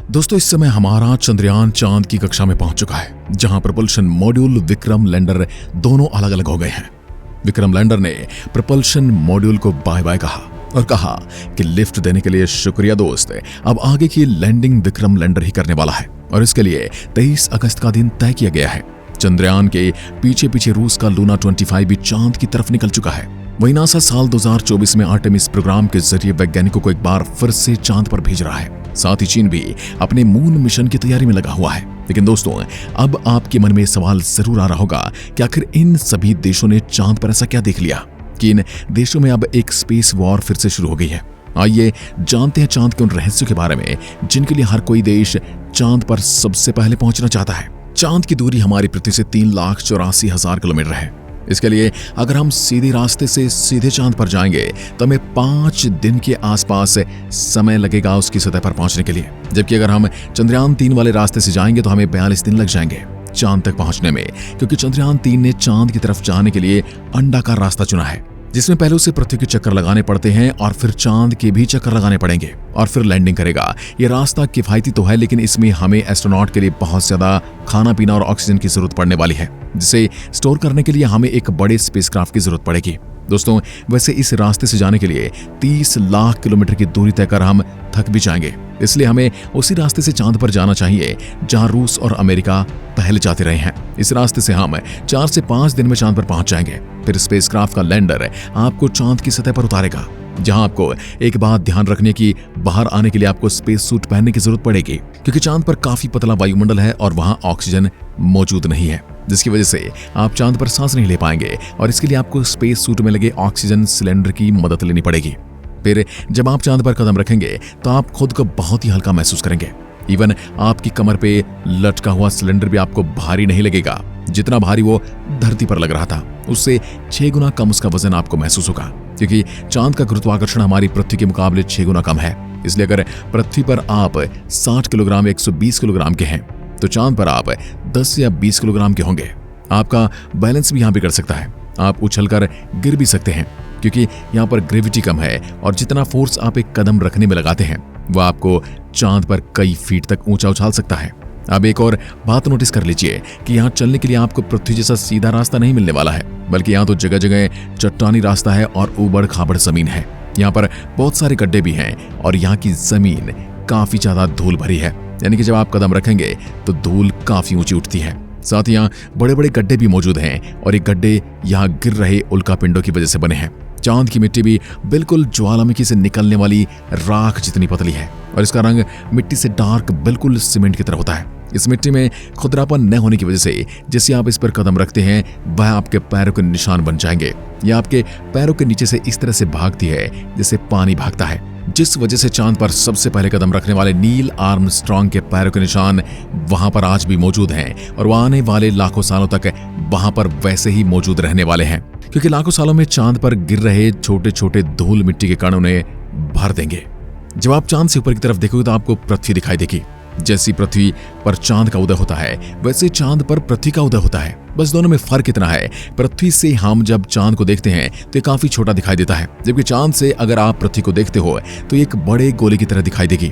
दोस्तों, इस समय हमारा चंद्रयान चांद की कक्षा में पहुंच चुका है, जहां प्रपल्शन मॉड्यूल विक्रम लैंडर दोनों अलग अलग हो गए हैं। विक्रम लैंडर ने प्रपल्शन मॉड्यूल को बाय बाय कहा और कहा कि लिफ्ट देने के लिए शुक्रिया दोस्त, अब आगे की लैंडिंग विक्रम लैंडर ही करने वाला है और इसके लिए 23 अगस्त का दिन तय किया गया है। चंद्रयान के पीछे पीछे रूस का लूना 25 भी चांद की तरफ निकल चुका है। वहीं नासा साल 2024 में आर्टेमिस प्रोग्राम के जरिए वैज्ञानिकों को एक बार फिर से चांद पर भेज रहा है। साथ ही चीन भी अपने मून मिशन की तैयारी में लगा हुआ है। लेकिन दोस्तों, अब आपके मन में सवाल जरूर आ रहा होगा कि आखिर इन सभी देशों ने चांद पर ऐसा क्या देख लिया कि इन देशों में अब एक स्पेस वॉर फिर से शुरू हो गई है। आइए जानते हैं चांद के उन रहस्यों के बारे में जिनके लिए हर कोई देश चांद पर सबसे पहले पहुंचना चाहता है। चांद की दूरी हमारी पृथ्वी से 3,84,000 किलोमीटर है। इसके लिए अगर हम सीधे रास्ते से सीधे चांद पर जाएंगे तो हमें 5 दिन के आसपास समय लगेगा उसकी सतह पर पहुंचने के लिए, जबकि अगर हम चंद्रयान 3 वाले रास्ते से जाएंगे तो हमें 42 दिन लग जाएंगे चांद तक पहुंचने में, क्योंकि चंद्रयान 3 ने चांद की तरफ जाने के लिए अंडाकार रास्ता चुना है, जिसमें पहले उसे पृथ्वी के चक्कर लगाने पड़ते हैं और फिर चांद के भी चक्कर लगाने पड़ेंगे और फिर लैंडिंग करेगा। ये रास्ता किफायती तो है, लेकिन इसमें हमें एस्ट्रोनॉट के लिए बहुत ज्यादा खाना पीना और ऑक्सीजन की जरूरत पड़ने वाली है, जिसे स्टोर करने के लिए हमें एक बड़े स्पेसक्राफ्ट की जरूरत पड़ेगी। दोस्तों, वैसे इस रास्ते से जाने के लिए 30 लाख किलोमीटर की दूरी तय कर हम थक भी जाएंगे, इसलिए हमें उसी रास्ते से चांद पर जाना चाहिए जहां रूस और अमेरिका पहले जाते रहे हैं। इस रास्ते से हम 4 से 5 दिन में चांद पर पहुंच जाएंगे। फिर स्पेसक्राफ्ट का लैंडर आपको चांद की सतह पर उतारेगा, जहां आपको एक बात ध्यान रखने की, बाहर आने के लिए आपको स्पेस सूट पहनने की जरूरत पड़ेगी, क्योंकि चांद पर काफी पतला वायुमंडल है और वहां ऑक्सीजन मौजूद नहीं है, जिसकी वजह से आप चांद पर सांस नहीं ले पाएंगे और इसके लिए आपको स्पेस सूट में लगे ऑक्सीजन सिलेंडर की मदद लेनी पड़ेगी। फिर जब आप चांद पर कदम रखेंगे तो आप खुद को बहुत ही हल्का महसूस करेंगे। इवन आपकी कमर पे लटका हुआ सिलेंडर भी आपको भारी नहीं लगेगा, जितना भारी वो धरती पर लग रहा था उससे 6 गुना कम उसका वजन आपको महसूस होगा, क्योंकि चांद का गुरुत्वाकर्षण हमारी पृथ्वी के मुकाबले 6 गुना कम है। इसलिए अगर पृथ्वी पर आप 60 किलोग्राम 120 किलोग्राम के हैं तो चांद पर आप 10 या 20 किलोग्राम के होंगे। आपका बैलेंस भी यहाँ बिगड़ सकता है, आप उछलकर गिर भी सकते हैं, क्योंकि यहाँ पर ग्रेविटी कम है और जितना फोर्स आप एक कदम रखने में लगाते हैं वह आपको चांद पर कई फीट तक ऊंचा उछाल सकता है। अब एक और बात नोटिस कर लीजिए कि यहाँ चलने के लिए आपको पृथ्वी जैसा सीधा रास्ता नहीं मिलने वाला है, बल्कि यहाँ तो जगह जगह चट्टानी रास्ता है और ऊबड़ खाबड़ जमीन है। यहाँ पर बहुत सारे गड्ढे भी हैं और यहाँ की जमीन काफी ज्यादा धूल भरी है, यानी कि जब आप कदम रखेंगे तो धूल काफी ऊंची उठती है। साथ ही यहाँ बड़े बड़े गड्ढे भी मौजूद हैं और ये गड्ढे यहाँ गिर रहे उल्कापिंडों की वजह से बने हैं। चांद की मिट्टी भी बिल्कुल ज्वालामुखी से निकलने वाली राख जितनी पतली है और इसका रंग मिट्टी से डार्क बिल्कुल सीमेंट की तरह होता है। इस मिट्टी में खुरदरापन न होने की वजह से जैसे आप इस पर कदम रखते हैं वह आपके पैरों के निशान बन जाएंगे। यह आपके पैरों के नीचे से इस तरह से भागती है जैसे पानी भागता है, जिस वजह से चांद पर सबसे पहले कदम रखने वाले नील आर्मस्ट्रांग के पैरों के निशान वहां पर आज भी मौजूद हैं और वह आने वाले लाखों सालों तक वहां पर वैसे ही मौजूद रहने वाले हैं, क्योंकि लाखों सालों में चांद पर गिर रहे छोटे छोटे धूल मिट्टी के कण उन्हें भर देंगे। जब आप चांद से ऊपर की तरफ देखोगे तो आपको पृथ्वी दिखाई देगी। जैसी पृथ्वी पर चांद का उदय होता है वैसे चांद पर पृथ्वी का उदय होता है, बस दोनों में फर्क इतना है, पृथ्वी से हम जब चांद को देखते हैं तो ये काफी छोटा दिखाई देता है, जबकि चांद से अगर आप पृथ्वी को देखते हो तो एक बड़े गोले की तरह दिखाई देगी।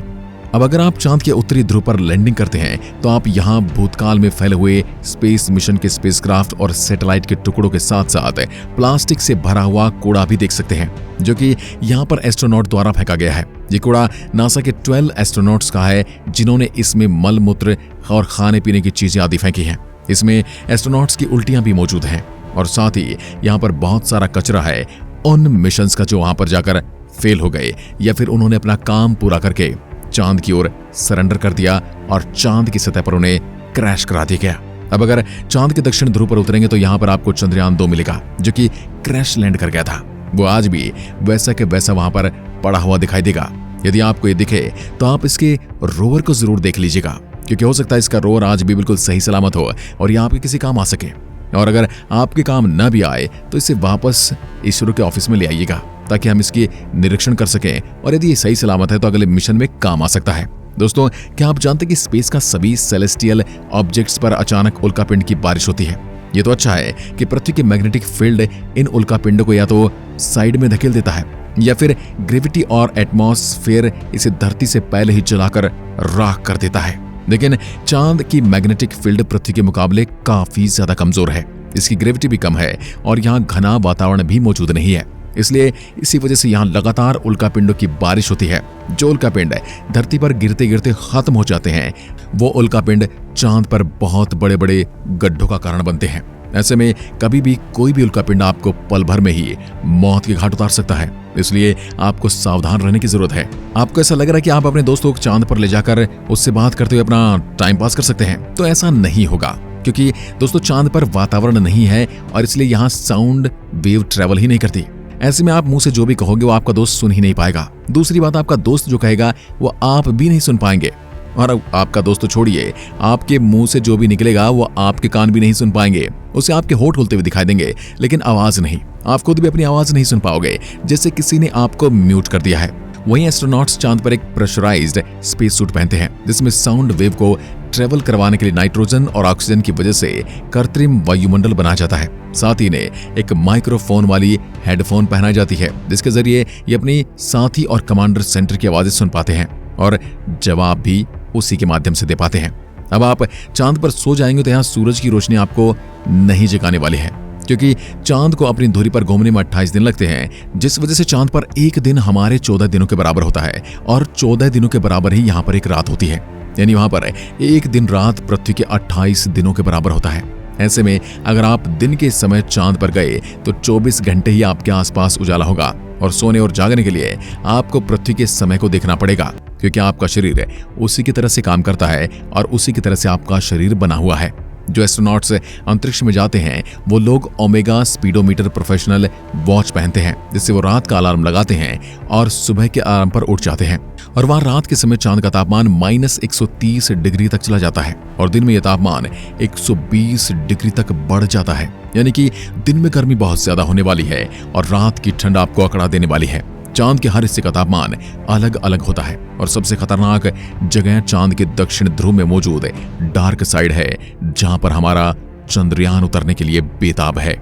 अब अगर आप चांद के उत्तरी ध्रुव पर लैंडिंग करते हैं तो आप यहाँ भूतकाल में फैले हुए स्पेस मिशन के स्पेसक्राफ्ट और सैटेलाइट के टुकड़ों के साथ साथ प्लास्टिक से भरा हुआ कूड़ा भी देख सकते हैं, जो कि यहाँ पर एस्ट्रोनॉट द्वारा फेंका गया है। ये कूड़ा नासा के 12 एस्ट्रोनॉट्स का है, जिन्होंने इसमें मल मूत्र और खाने पीने की चीजें आदि फेंकी हैं। इसमें एस्ट्रोनॉट्स की उल्टियां भी मौजूद हैं और साथ ही यहाँ पर बहुत सारा कचरा है उन मिशंस का जो वहां पर जाकर फेल हो गए या फिर उन्होंने अपना काम पूरा करके चांद की ओर सरेंडर कर दिया और चांद की सतह पर उन्हें क्रैश करा दिया गया। अब अगर चांद के दक्षिण ध्रुव पर उतरेंगे तो यहाँ पर आपको चंद्रयान 2 मिलेगा, जो कि क्रैश लैंड कर गया था। वो आज भी वैसा के वैसा वहां पर पड़ा हुआ दिखाई देगा। यदि आपको ये दिखे तो आप इसके रोवर को जरूर देख लीजिएगा, क्योंकि हो सकता है इसका रोवर आज भी बिल्कुल सही सलामत हो और ये आपके किसी काम आ सके। और अगर आपके काम न भी आए तो इसे वापस इसरो के ऑफिस में ले आइएगा, ताकि हम इसकी निरीक्षण कर सकें और यदि ये सही सलामत है तो अगले मिशन में काम आ सकता है। दोस्तों, क्या आप जानते हैं कि स्पेस का सभी सेलेस्टियल ऑब्जेक्ट्स पर अचानक उल्कापिंड की बारिश होती है? ये तो अच्छा है कि पृथ्वी के मैग्नेटिक फील्ड इन उल्कापिंडों को या तो साइड में धकेल देता है या फिर ग्रेविटी और एटमॉस्फेयर इसे धरती से पहले ही जलाकर राख कर देता है। लेकिन चांद की मैग्नेटिक फील्ड पृथ्वी के मुकाबले काफी ज्यादा कमजोर है। इसकी ग्रेविटी भी कम है और यहाँ घना वातावरण भी मौजूद नहीं है। इसलिए इसी वजह से यहाँ लगातार उल्कापिंडों की बारिश होती है। जो उल्कापिंड धरती पर गिरते गिरते खत्म हो जाते हैं, वो उल्कापिंड चांद पर बहुत बड़े बड़े गड्ढों का कारण बनते हैं। ऐसे में कभी भी कोई भी उल्कापिंड आपको पल भर में ही मौत के घाट उतार सकता है। इसलिए आपको सावधान रहने की जरूरत है। आपको ऐसा लग रहा है कि आप अपने दोस्तों को चांद पर ले जाकर उससे बात करते हुए अपना टाइम पास कर सकते हैं, तो ऐसा नहीं होगा, क्योंकि दोस्तों चांद पर वातावरण नहीं है और इसलिए यहाँ साउंड वेव ट्रेवल ही नहीं करती। ऐसे में आप मुंह से जो भी कहोगे वो आपका दोस्त सुन ही नहीं पाएगा। दूसरी बात, आपका दोस्त जो कहेगा वो आप भी नहीं सुन पाएंगे। और आपका दोस्त तो छोड़िए, आपके मुंह से जो भी निकलेगा वो आपके कान भी नहीं सुन पाएंगे। उसे आपके होंठ खुलते हुए दिखाई देंगे, लेकिन आवाज नहीं। आप खुद भी अपनी आवाज नहीं सुन पाओगे, जैसे किसी ने आपको म्यूट कर दिया है। वहीं एस्ट्रोनॉट्स चांद पर एक प्रेशराइज्ड स्पेस सूट पहनते हैं, जिसमें साउंड वेव को ट्रेवल करवाने के लिए नाइट्रोजन और ऑक्सीजन की वजह से कृत्रिम वायुमंडल बनाया जाता है। साथ ही इन्हें एक माइक्रोफोन वाली हेडफोन पहनाई जाती है, जिसके जरिए ये अपनी साथी और कमांडर सेंटर की आवाजें सुन पाते हैं और जवाब भी उसी के माध्यम से दे पाते हैं। अब आप चांद पर सो जाएंगे तो यहाँ सूरज की रोशनी आपको नहीं जगाने वाली है, क्योंकि चांद को अपनी धुरी पर घूमने में 28 दिन लगते हैं, जिस वजह से चांद पर एक दिन हमारे 14 दिनों के बराबर होता है और 14 दिनों के बराबर ही यहाँ पर एक रात होती है। यानी वहां पर एक दिन रात पृथ्वी के 28 दिनों के बराबर होता है। ऐसे में अगर आप दिन के समय चांद पर गए तो 24 घंटे ही आपके आसपास उजाला होगा और सोने और जागने के लिए आपको पृथ्वी के समय को देखना पड़ेगा, क्योंकि आपका शरीर उसी की तरह से काम करता है और उसी की तरह से आपका शरीर बना हुआ है। जो एस्ट्रोनॉट्स अंतरिक्ष में जाते हैं वो लोग ओमेगा स्पीडोमीटर प्रोफेशनल वॉच पहनते हैं, जिससे वो रात का अलार्म लगाते हैं और सुबह के अलार्म पर उठ जाते हैं। और वहां रात के समय चांद का तापमान -130 डिग्री तक चला जाता है और दिन में यह तापमान 120 डिग्री तक बढ़ जाता है। यानी कि दिन में गर्मी बहुत ज्यादा होने वाली है और रात की ठंड आपको अकड़ा देने वाली है। चांद के हर हिस्से का तापमान अलग अलग होता है और सबसे खतरनाक जगह चांद के दक्षिण ध्रुव में मौजूद डार्क साइड है, जहां पर हमारा चंद्रयान उतरने के लिए बेताब है।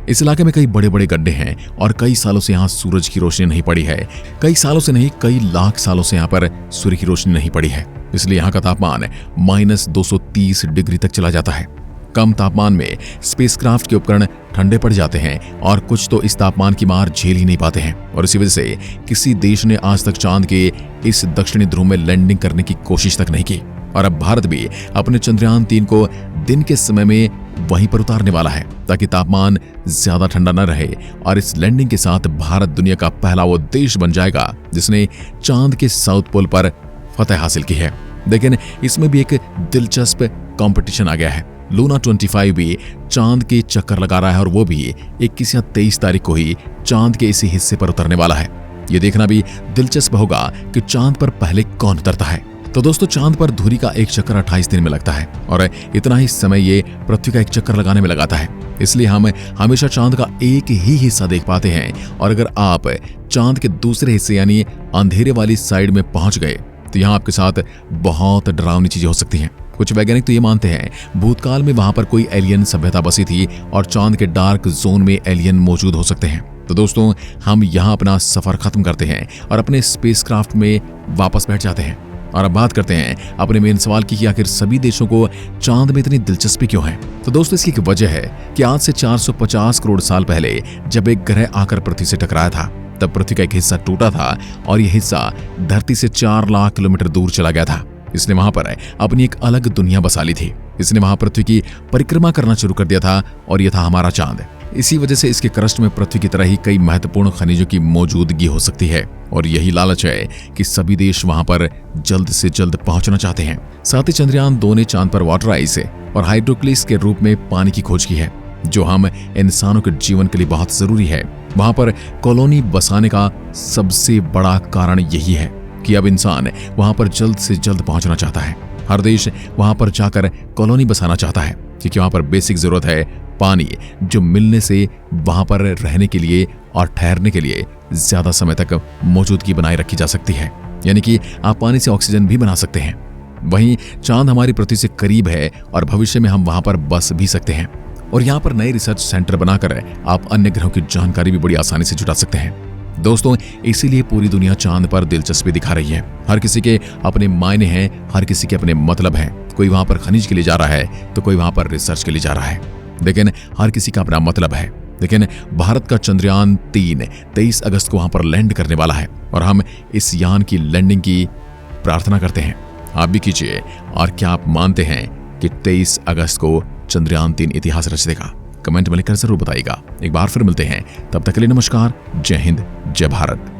इस इलाके में कई बड़े बड़े गड्ढे हैं और कई सालों से यहाँ सूरज की रोशनी नहीं पड़ी है। कई सालों से नहीं, कई लाख सालों से यहाँ पर सूर्य की रोशनी नहीं पड़ी है। इसलिए यहाँ का तापमान -230 डिग्री तक चला जाता है। कम तापमान में स्पेसक्राफ्ट के उपकरण ठंडे पड़ जाते हैं और कुछ तो इस तापमान की मार झेल ही नहीं पाते हैं और इसी वजह से किसी देश ने आज तक चांद के इस दक्षिणी ध्रुव में लैंडिंग करने की कोशिश तक नहीं की। और अब भारत भी अपने चंद्रयान 3 को दिन के समय में वहीं पर उतारने वाला है, ताकि तापमान ज्यादा ठंडा न रहे। और इस लैंडिंग के साथ भारत दुनिया का पहला वो देश बन जाएगा जिसने चांद के साउथ पोल पर फतह हासिल की है। लेकिन इसमें भी एक दिलचस्प कंपटीशन आ गया है। लूना 25 भी चांद के चक्कर लगा रहा है और वो भी 21 या 23 तारीख को ही चांद के इसी हिस्से पर उतरने वाला है। ये देखना भी दिलचस्प होगा कि चांद पर पहले कौन उतरता है। तो दोस्तों, चांद पर धुरी का एक चक्कर 28 दिन में लगता है और इतना ही समय ये पृथ्वी का एक चक्कर लगाने में लगाता है। इसलिए हम हमेशा चांद का एक ही हिस्सा देख पाते हैं और अगर आप चांद के दूसरे हिस्से यानी अंधेरे वाली साइड में पहुंच गए तो यहाँ आपके साथ बहुत डरावनी चीजें हो सकती हैं। कुछ वैज्ञानिक तो ये मानते हैं भूतकाल में वहां पर कोई एलियन सभ्यता बसी थी और चांद के डार्क जोन में एलियन मौजूद हो सकते हैं। तो दोस्तों, हम यहाँ अपना सफर खत्म करते हैं और अपने स्पेसक्राफ्ट में वापस बैठ जाते हैं और अब बात करते हैं अपने मेन सवाल की कि आखिर सभी देशों को चांद में इतनी दिलचस्पी क्यों है। तो दोस्तों, इसकी एक वजह है कि आज से 450 करोड़ साल पहले जब एक ग्रह आकर पृथ्वी से टकराया था, तब पृथ्वी का एक हिस्सा टूटा था और यह हिस्सा धरती से 4 लाख किलोमीटर दूर चला गया था। इसने वहां पर अपनी एक अलग दुनिया बसा ली थी। इसने वहां पृथ्वी की परिक्रमा करना शुरू कर दिया था और यह था हमारा चांद। इसी वजह से इसके क्रस्ट में पृथ्वी की तरह ही कई महत्वपूर्ण खनिजों की मौजूदगी हो सकती है और यही लालच है कि सभी देश वहां पर जल्द से जल्द पहुंचना चाहते हैं। साथ ही चंद्रयान 2 ने चांद पर वाटर आइस और हाइड्रोक्लिस के रूप में पानी की खोज की है, जो हम इंसानों के जीवन के लिए बहुत जरूरी है। वहां पर कॉलोनी बसाने का सबसे बड़ा कारण यही है कि अब इंसान वहां पर जल्द से जल्द पहुंचना चाहता है। हर देश वहां पर जाकर कॉलोनी बसाना चाहता है क्योंकि वहां पर बेसिक जरूरत है पानी, जो मिलने से वहां पर रहने के लिए और ठहरने के लिए ज्यादा समय तक मौजूदगी बनाए रखी जा सकती है। यानी कि आप पानी से ऑक्सीजन भी बना सकते हैं। वहीं चांद हमारी पृथ्वी से करीब है और भविष्य में हम वहां पर बस भी सकते हैं और यहाँ पर नए रिसर्च सेंटर बनाकर आप अन्य ग्रहों की जानकारी भी बड़ी आसानी से जुटा सकते हैं। दोस्तों, इसीलिए पूरी दुनिया चांद पर दिलचस्पी दिखा रही है। हर किसी के अपने मायने हैं, हर किसी के अपने मतलब हैं। कोई वहां पर खनिज के लिए जा रहा है तो कोई वहां पर रिसर्च के लिए जा रहा है, लेकिन हर किसी का अपना मतलब है। लेकिन भारत का चंद्रयान 3 23 अगस्त को वहां पर लैंड करने वाला है और हम इस यान की लैंडिंग की प्रार्थना करते हैं। आप भी कीजिए। और क्या आप मानते हैं कि 23 अगस्त को चंद्रयान 3 इतिहास रच देगा? कमेंट में लिखकर जरूर बताइएगा। एक बार फिर मिलते हैं, तब तक के लिए नमस्कार। जय हिंद, जय भारत।